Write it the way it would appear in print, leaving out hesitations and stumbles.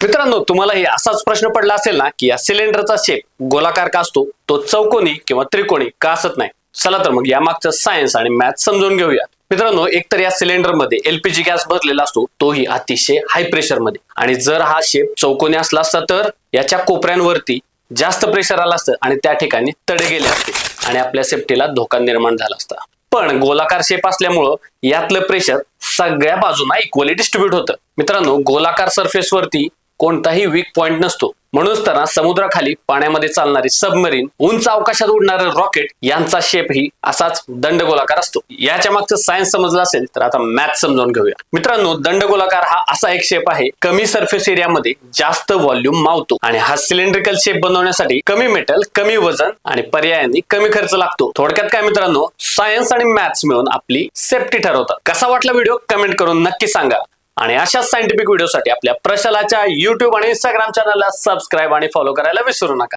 मित्रांनो, तुम्हालाही असाच प्रश्न पडला असेल ना की या सिलेंडरचा शेप गोलाकार का असतो, तो चौकोनी किंवा त्रिकोणी का असत नाही. चला तर मग यामागचं सायन्स आणि मॅथ समजून घेऊया. मित्रांनो, एकतर या सिलेंडर मध्ये एलपीजी गॅस भरलेला असतो, तोही अतिशय हाय प्रेशर मध्ये. आणि जर हा शेप चौकोनी असला असता तर याच्या कोपऱ्यांवरती जास्त प्रेशर आलं असतं आणि त्या ठिकाणी तडे गेले असते आणि आपल्या सेफ्टीला धोका निर्माण झाला असता. पण गोलाकार शेप असल्यामुळं यातलं प्रेशर सगळ्या बाजूंना इक्वली डिस्ट्रीब्यूट होतं. मित्रांनो, गोलाकार सरफेस वरती कोणताही वीक पॉइंट नसतो. म्हणूनच तर पाण्याखाली पाण्यामध्ये चालणारी सबमरीन, उंच अवकाशात उडणारे रॉकेट यांचा शेप ही असाच दंडगोलाकार असतो. याच्या मागचं सायन्स समजलं असेल तर आता मॅथ समजावून घेऊया. मित्रांनो, दंडगोलाकार हा असा एक शेप आहे, कमी सरफेस एरियामध्ये जास्त व्हॉल्यूम मावतो आणि हा सिलेंड्रिकल शेप बनवण्यासाठी कमी मेटल, कमी वजन आणि पर्यायाने कमी खर्च लागतो. थोडक्यात काय मित्रांनो, सायन्स आणि मॅथ्स मिळून आपली सेफ्टी ठरवतात. कसा वाटला व्हिडिओ कमेंट करून नक्की सांगा. आणि अशाच सायंटिफिक व्हिडिओसाठी आपल्या प्रशालाच्या YouTube आणि Instagram चॅनलला सबस्क्राईब आणि फॉलो करायला विसरू नका.